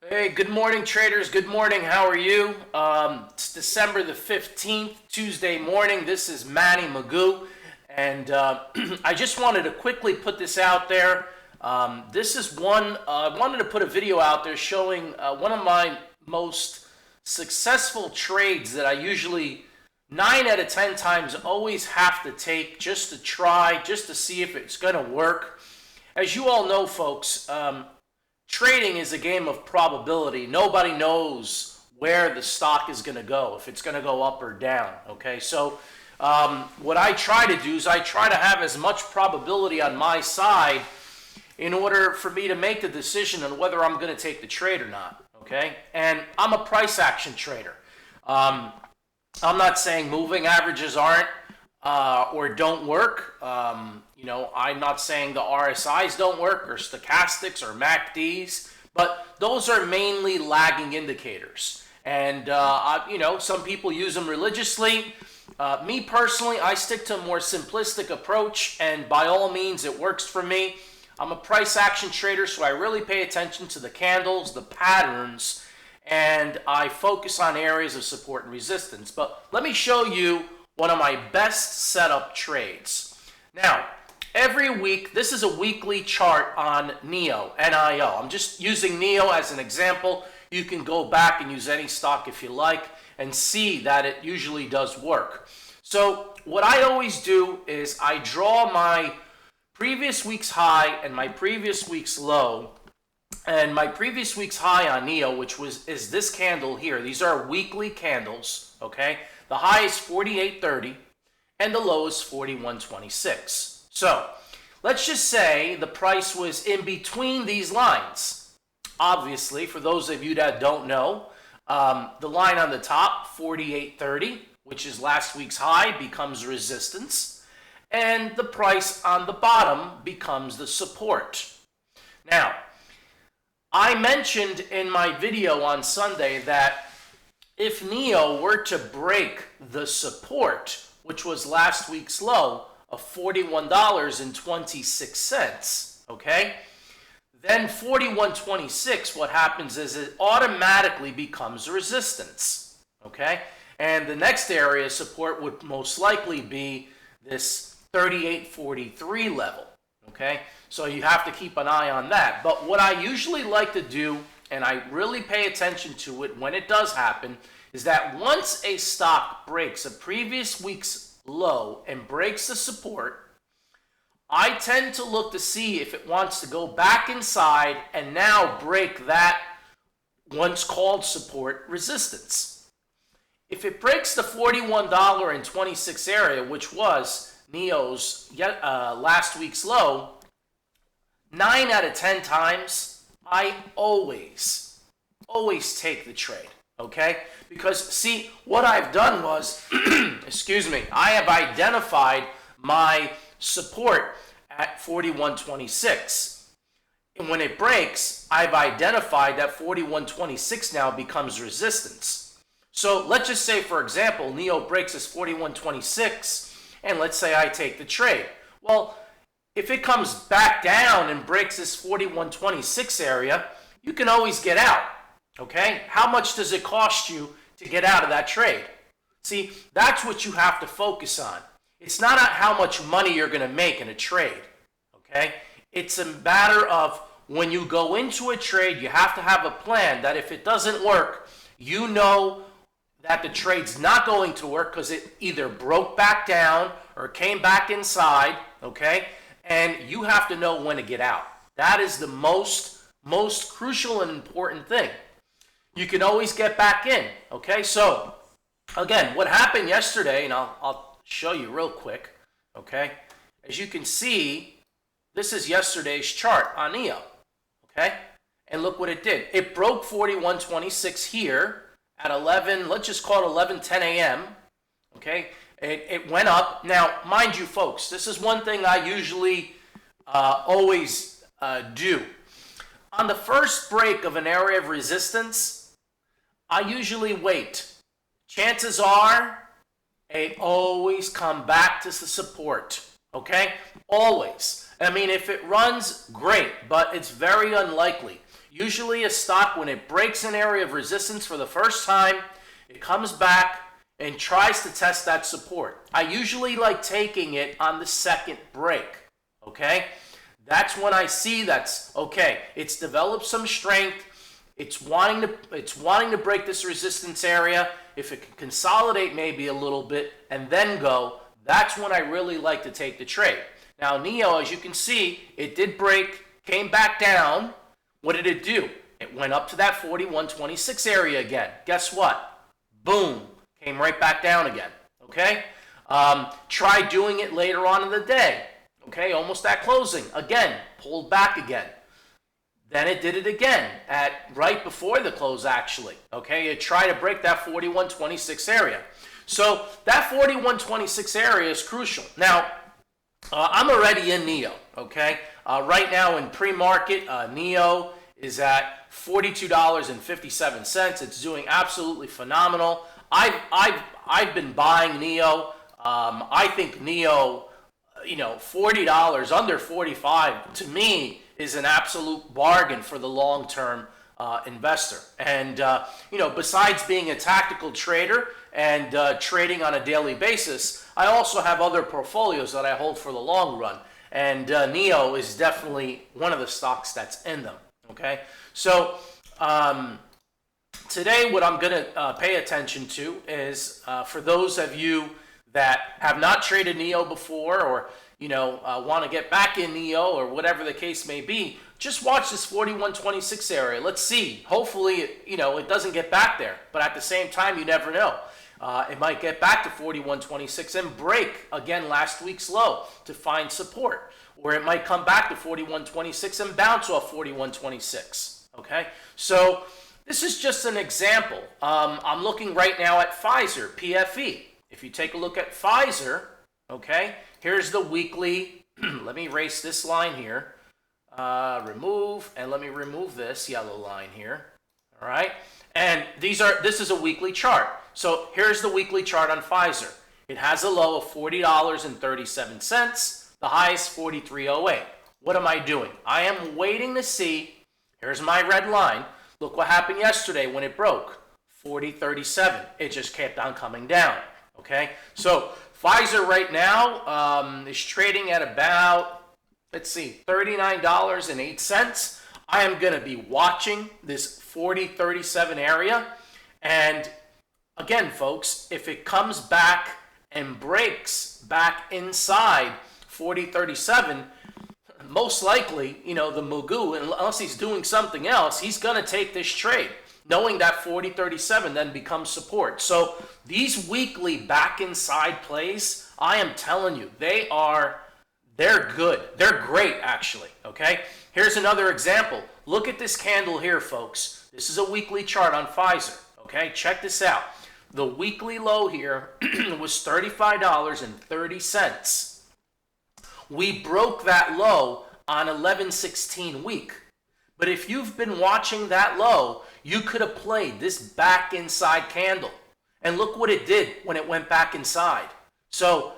Hey, good morning, traders. Good morning. How are you? It's December the 15th, Tuesday morning. This is Manny, Magoo, and I just wanted to quickly put this out there. This is one, I wanted to put a video out there showing one of my most successful trades that I usually 9 out of 10 times always have to take just to try, just to see if it's going to work. As you all know, folks, trading is a game of probability. Nobody knows where the stock is going to go, if it's going to go up or down. Okay, so what I try to do is I try to have as much probability on my side in order for me to make the decision on whether I'm going to take the trade or not. Okay, and I'm a price action trader. I'm not saying moving averages aren't or don't work. I'm not saying the RSIs don't work or stochastics or MACDs, but those are mainly lagging indicators. And, some people use them religiously. Me personally, I stick to a more simplistic approach, and by all means, it works for me. I'm a price action trader, so I really pay attention to the candles, the patterns, and I focus on areas of support and resistance. But let me show you one of my best setup trades. Now, every week, this is a weekly chart on NEO, N-I-O. I'm just using NEO as an example. You can go back and use any stock if you like and see that it usually does work. So what I always do is I draw my previous week's high and my previous week's low. And my previous week's high on NEO, which is this candle here. These are weekly candles, okay? The high is 48.30 and the low is 41.26. So let's just say the price was in between these lines. Obviously, for those of you that don't know, the line on the top, 48.30, which is last week's high, becomes resistance. And the price on the bottom becomes the support. Now, I mentioned in my video on Sunday that if NEO were to break the support, which was last week's low of $41.26, okay, then 41.26, what happens is it automatically becomes resistance, okay? And the next area of support would most likely be this 38.43 level, okay? So you have to keep an eye on that. But what I usually like to do, and I really pay attention to it when it does happen, is that once a stock breaks a previous week's low and breaks the support, I tend to look to see if it wants to go back inside and now break that once called support resistance. If it breaks the $41.26 area, which was NEO's last week's low, 9 out of 10 times, I always take the trade, okay? Because, see, what I've done was, excuse me, I have identified my support at 41.26. And when it breaks, I've identified that 41.26 now becomes resistance. So let's just say, for example, NEO breaks this 41.26, and let's say I take the trade. Well, if it comes back down and breaks this 41.26 area, you can always get out, okay? How much does it cost you to get out of that trade? See, that's what you have to focus on. It's not how much money you're going to make in a trade, okay? It's a matter of when you go into a trade, you have to have a plan that if it doesn't work, you know that the trade's not going to work because it either broke back down or came back inside, okay? And you have to know when to get out. That is the most crucial and important thing. You can always get back in, okay? So, again, what happened yesterday, and I'll show you real quick, okay? As you can see, this is yesterday's chart on NEO, okay? And look what it did. It broke 41.26 here at 11, let's just call it 11:10 a.m., okay? It went up. Now, mind you, folks, this is one thing I usually always do. On the first break of an area of resistance, I usually wait. Chances are, it always come back to the support, okay? Always. I mean, if it runs, great, but it's very unlikely. Usually a stock, when it breaks an area of resistance for the first time, it comes back and tries to test that support. I usually like taking it on the second break, okay? That's when I see that's, okay, it's developed some strength, it's wanting to break this resistance area. If it can consolidate maybe a little bit and then go, that's when I really like to take the trade. Now, NEO, as you can see, it did break, came back down. What did it do? It went up to that 41.26 area again. Guess what? Boom, came right back down again, okay? Try doing it later on in the day, okay? Almost at closing. Again, pulled back again. Then it did it again at right before the close, actually. Okay, it tried to break that 41.26 area. So that 41.26 area is crucial. Now, I'm already in NEO. Okay, right now in pre-market, NEO is at $42.57. It's doing absolutely phenomenal. I've been buying NEO. I think NEO, $40 under 45 to me is an absolute bargain for the long-term investor. And, besides being a tactical trader and trading on a daily basis, I also have other portfolios that I hold for the long run. And NEO is definitely one of the stocks that's in them, okay? So today what I'm going to pay attention to is for those of you that have not traded NEO before, or want to get back in NEO, or whatever the case may be, just watch this 41.26 area. Let's see. Hopefully, it doesn't get back there. But at the same time, you never know. It might get back to 41.26 and break again last week's low to find support. Or it might come back to 41.26 and bounce off 41.26. Okay? So this is just an example. I'm looking right now at Pfizer, PFE. If you take a look at Pfizer, okay, here's the weekly. Let me erase this line here. Remove, and let me remove this yellow line here. All right, and this is a weekly chart. So here's the weekly chart on Pfizer. It has a low of $40.37. The high is $43.08. What am I doing? I am waiting to see. Here's my red line. Look what happened yesterday when it broke. $40.37. It just kept on coming down. Okay, so Pfizer right now is trading at about, let's see, $39.08. I am going to be watching this 40.37 area. And again, folks, if it comes back and breaks back inside 40.37, most likely, the Magoo, unless he's doing something else, he's going to take this trade, knowing that 40.37 then becomes support. So these weekly back inside plays, I am telling you, they're good. They're great, actually, okay? Here's another example. Look at this candle here, folks. This is a weekly chart on Pfizer, okay? Check this out. The weekly low here was $35.30. We broke that low on 11/16 week. But if you've been watching that low, you could have played this back inside candle. And look what it did when it went back inside. So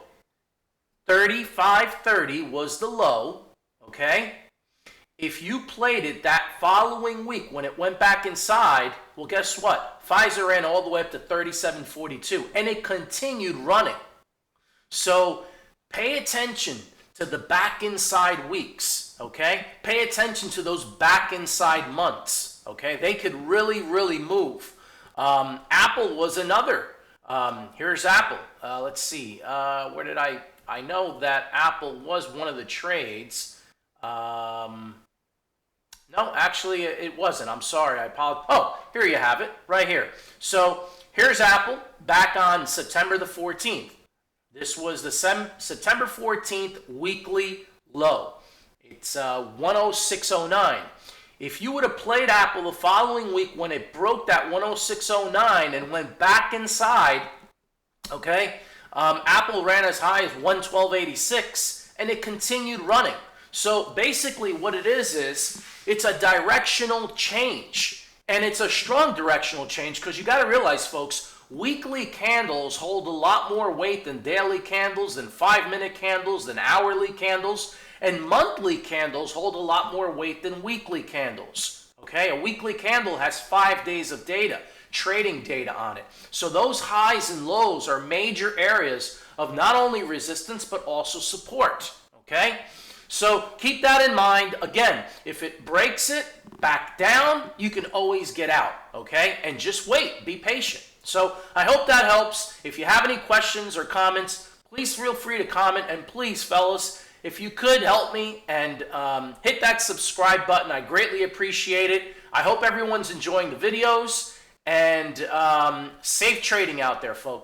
35.30 was the low, okay? If you played it that following week when it went back inside, well, guess what? Pfizer ran all the way up to 37.42, and it continued running. So pay attention to the back inside weeks, okay? Pay attention to those back inside months, okay? They could really, really move. Apple was another. Here's Apple. Let's see. Where did I know that Apple was one of the trades. No, actually it wasn't. I'm sorry. I apologize. Oh, here you have it, right here. So here's Apple back on September the 14th. This was the September 14th weekly low. It's 106.09. If you would have played Apple the following week when it broke that 106.09 and went back inside, okay, Apple ran as high as 112.86 and it continued running. So basically what it is it's a directional change, and it's a strong directional change because you got to realize, folks, weekly candles hold a lot more weight than daily candles, than 5-minute candles, than hourly candles, and monthly candles hold a lot more weight than weekly candles. Okay, a weekly candle has 5 days of data, trading data on it. So those highs and lows are major areas of not only resistance but also support. Okay, so keep that in mind. Again, if it breaks it back down, you can always get out. Okay, and just wait, be patient. So I hope that helps. If you have any questions or comments, please feel free to comment. And please, fellas, if you could help me and hit that subscribe button, I greatly appreciate it. I hope everyone's enjoying the videos, and safe trading out there, folks.